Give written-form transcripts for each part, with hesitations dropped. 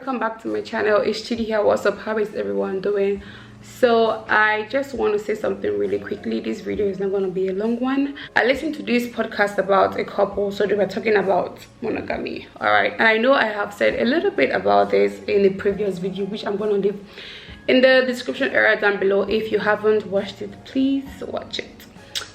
welcome back to my channel. It's Chidi here. What's up? How is everyone doing? So I just want to say something really quickly. This video is not going to be a long one. I listened to this podcast about a couple, so they were talking about monogamy. All right, and I know I have said a little bit about this in the previous video, which I'm going to leave in the description area down below. If you haven't watched it, please watch it.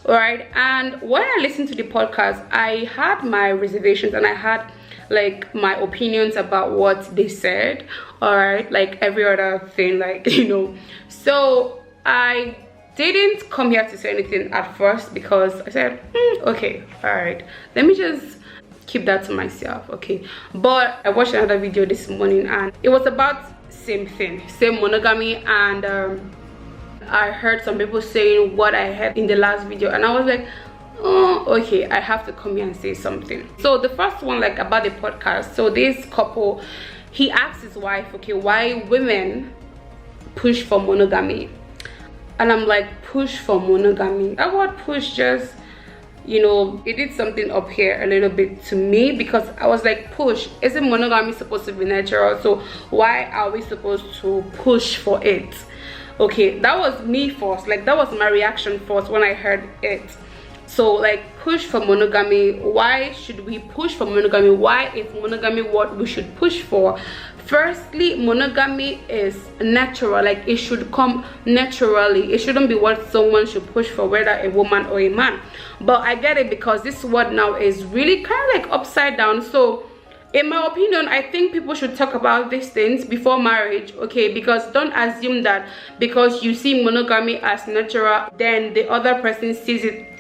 All right, and when I listened to the podcast, I had my reservations and I had like my opinions about what they said. All right, like every other thing, like, you know. So I didn't come here to say anything at first because I said okay, all right, let me just keep that to myself. Okay, but I watched another video this morning and it was about same thing, same monogamy, and I heard some people saying what I heard in the last video, and I was like, oh, okay, I have to come here and say something. So the first one, like about the podcast, so this couple, he asked his wife, okay, why women push for monogamy. And I'm like, push for monogamy? That word push just, you know, it did something up here a little bit to me, because I was like, push, isn't monogamy supposed to be natural? So why are we supposed to push for it? Okay, that was me first, like that was my reaction first when I heard it. So like, push for monogamy, why should we push for monogamy? Why is monogamy what we should push for? Firstly, monogamy is natural, like it should come naturally. It shouldn't be what someone should push for, whether a woman or a man. But I get it, because this word now is really kind of like upside down. So in my opinion, I think people should talk about these things before marriage, okay? Because don't assume that because you see monogamy as natural, then the other person sees it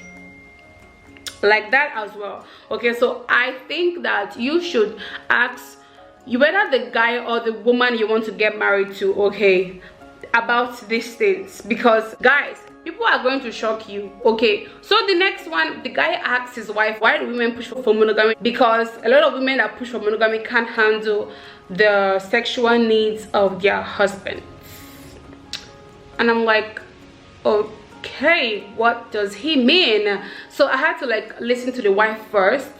like that as well. Okay, so I think that you should ask whether the guy or the woman you want to get married to, okay, about these things, because guys, people are going to shock you. Okay, so the next one, the guy asks his wife, why do women push for monogamy? Because a lot of women that push for monogamy can't handle the sexual needs of their husbands. And I'm like, okay, what does he mean? So I had to like listen to the wife first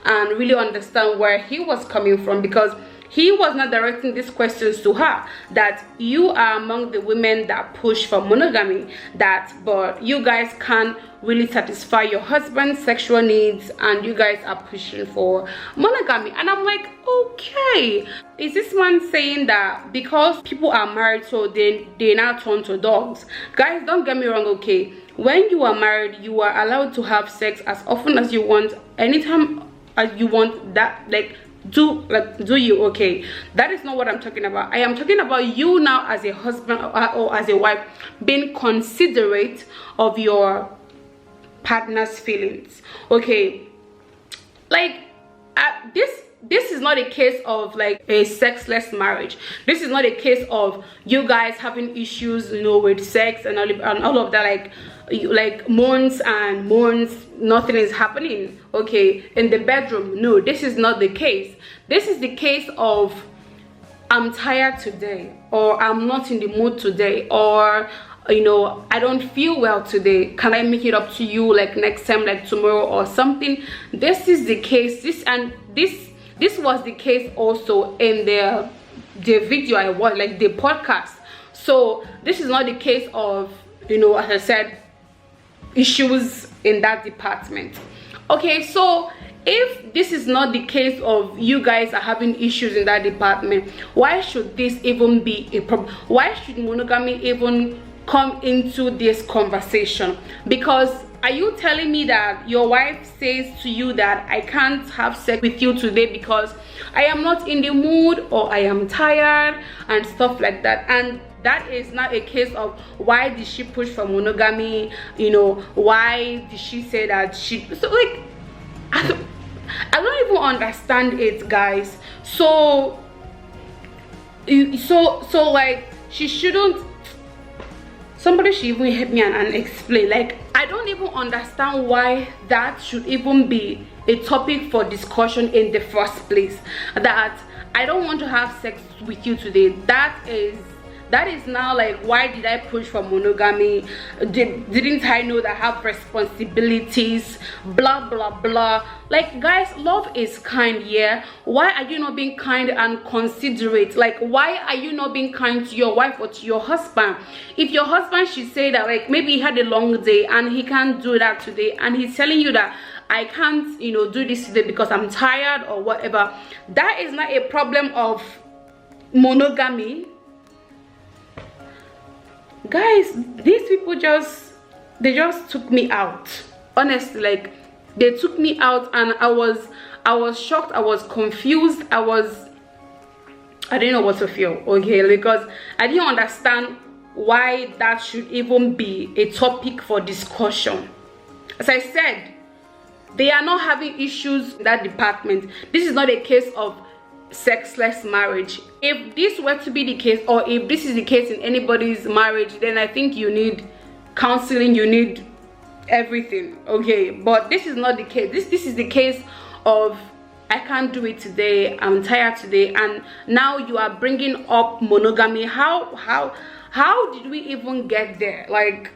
and really understand where he was coming from, because he was not directing these questions to her, that you are among the women that push for monogamy, but you guys can't really satisfy your husband's sexual needs and you guys are pushing for monogamy. And I'm like, okay, is this man saying that because people are married so they now turn to dogs? Guys, don't get me wrong, okay, when you are married, you are allowed to have sex as often as you want, anytime as you want. That like do you, okay? That is not what I'm talking about. I am talking about you now as a husband or as a wife being considerate of your partner's feelings, okay? Like this is not a case of like a sexless marriage. This is not a case of you guys having issues, you know, with sex and all of that, like months and months nothing is happening, okay, in the bedroom. No, this is not the case. This is the case of, I'm tired today, or I'm not in the mood today, or you know, I don't feel well today, can I make it up to you like next time, like tomorrow or something? This is the case. This was the case also in the video I watched, like the podcast. So this is not the case of, you know, as I said, issues in that department. Okay, so if this is not the case of you guys are having issues in that department, why should this even be a problem? Why should monogamy even come into this conversation? Because are you telling me that your wife says to you that I can't have sex with you today because I am not in the mood, or I am tired and stuff like that? And that is not a case of why did she push for monogamy, you know, why did she say that she, so like I don't even understand it, guys. So like, she shouldn't, somebody should even help me and explain. Like, I don't even understand why that should even be a topic for discussion in the first place. That I don't want to have sex with you today, that is now like, why did I push for monogamy? Didn't I know that I have responsibilities? Blah blah blah. Like, guys, love is kind. Yeah, why are you not being kind and considerate? Like, why are you not being kind to your wife or to your husband? If your husband should say that, like, maybe he had a long day and he can't do that today, and he's telling you that I can't, you know, do this today because I'm tired or whatever, that is not a problem of monogamy. Guys, these people they just took me out. Honestly, like, they took me out, and I was shocked, I was confused, I didn't know what to feel, okay, because I didn't understand why that should even be a topic for discussion. As I said, they are not having issues in that department. This is not a case of sexless marriage. If this were to be the case, or if this is the case in anybody's marriage, then I think you need counseling, you need everything, okay? But this is not the case. This is the case of, I can't do it today, I'm tired today, and now you are bringing up monogamy. How did we even get there? Like,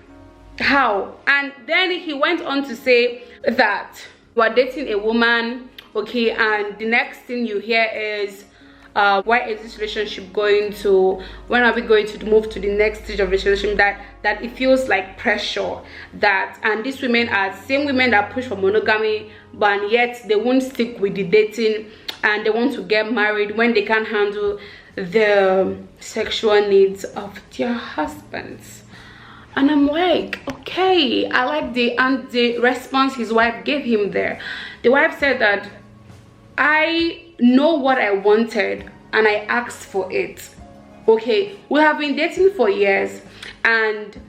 how? And then he went on to say that you are dating a woman, okay, and the next thing you hear is, why is this relationship going to, when are we going to move to the next stage of relationship? That it feels like pressure, that, and these women are same women that push for monogamy, but yet they won't stick with the dating, and they want to get married when they can't handle the sexual needs of their husbands. And I'm like, okay, I like the response his wife gave him there. The wife said that, I know what I wanted and I asked for it. Okay, we have been dating for years and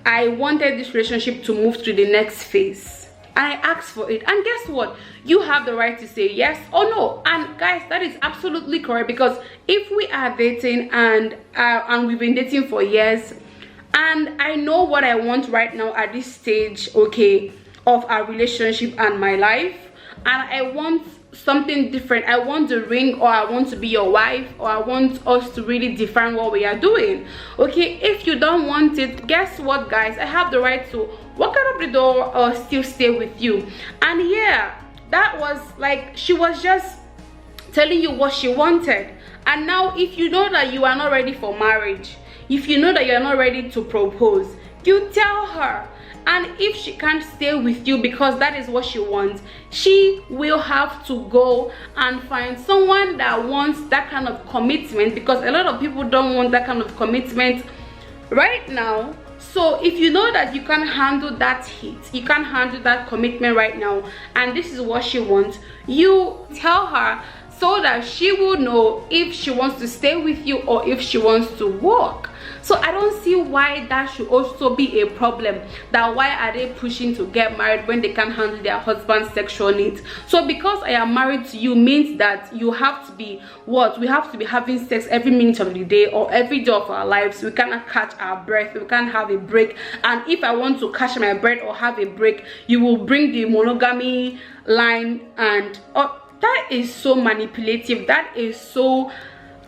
I wanted this relationship to move to the next phase, and I asked for it, and guess what? You have the right to say yes or no. And guys, that is absolutely correct, because if we are dating and we've been dating for years, and I know what I want right now at this stage, okay, of our relationship and my life, and I want something different, I want the ring, or I want to be your wife, or I want us to really define what we are doing, okay? If you don't want it, guess what, guys? I have the right to walk out of the door or still stay with you. And yeah, that was like, she was just telling you what she wanted. And now, if you know that you are not ready for marriage, if you know that you're not ready to propose, you tell her. And if she can't stay with you because that is what she wants, she will have to go and find someone that wants that kind of commitment, because a lot of people don't want that kind of commitment right now. So if you know that you can't handle that heat, you can't handle that commitment right now, and this is what she wants, you tell her, so that she will know if she wants to stay with you or if she wants to walk. So I don't see why that should also be a problem. That why are they pushing to get married when they can't handle their husband's sexual needs? So because I am married to you means that you have to be what? We have to be having sex every minute of the day or every day of our lives. We cannot catch our breath, we can't have a break. And if I want to catch my breath or have a break, you will bring the monogamy line, and that is so manipulative. That is so,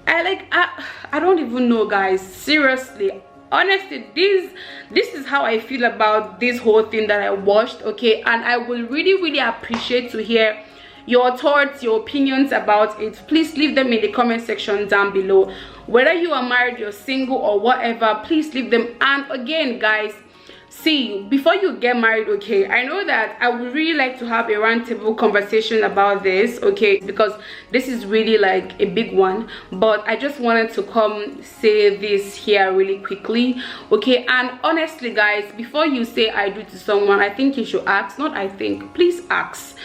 I don't even know, guys. Seriously, honestly, this is how I feel about this whole thing that I watched, okay? And I will really appreciate to hear your thoughts, your opinions about it. Please leave them in the comment section down below. Whether you are married, you're single, or whatever, please leave them. And again, guys, see, before you get married, okay, I know that I would really like to have a roundtable conversation about this, okay, because this is really like a big one, but I just wanted to come say this here really quickly, okay? And honestly, guys, before you say I do to someone, I think you should ask. Not I think, please ask,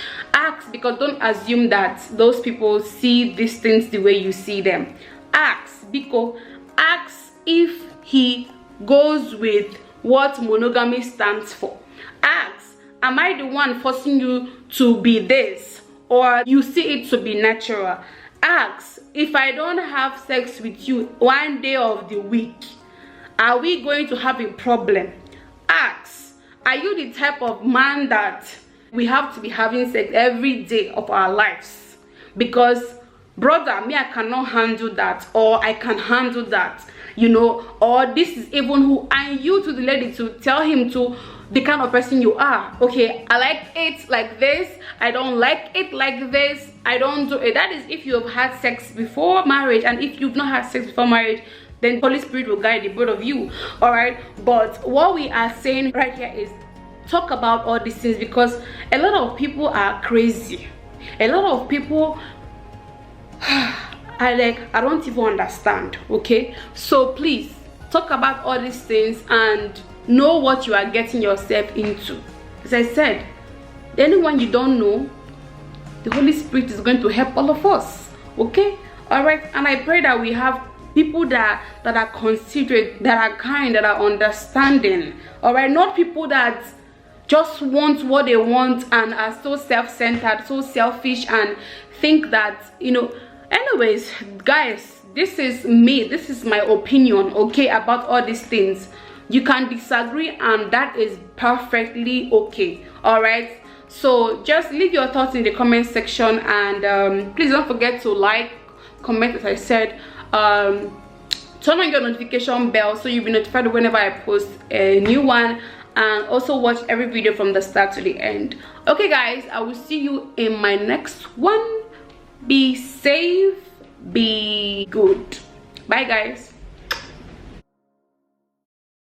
because don't assume that those people see these things the way you see them. Ask, because ask if he goes with what monogamy stands for. Ask, am I the one forcing you to be this, or you see it to be natural? Ask, if I don't have sex with you one day of the week, are we going to have a problem? Ask, are you the type of man that we have to be having sex every day of our lives? Because brother, me, I cannot handle that, or I can handle that, you know, or this is even who, and you to the lady to tell him to the kind of person you are. Okay, I like it like this, I don't like it like this, I don't do it. That is if you have had sex before marriage, and if you've not had sex before marriage, then Holy Spirit will guide the both of you. All right, but what we are saying right here is talk about all these things, because a lot of people are crazy. A lot of people I don't even understand. Okay, so please talk about all these things and know what you are getting yourself into. As I said, anyone you don't know, the Holy Spirit is going to help all of us. Okay, all right, and I pray that we have people that are considerate, that are kind, that are understanding. All right, not people that just want what they want and are so self-centered, so selfish, and think that, you know. Anyways, guys, this is me, this is my opinion, okay, about all these things. You can disagree, and that is perfectly okay. All right, so just leave your thoughts in the comment section, and please don't forget to like, comment, as I said, turn on your notification bell so you'll be notified whenever I post a new one, and also watch every video from the start to the end. Okay guys, I will see you in my next one. Be safe, be good. Bye guys.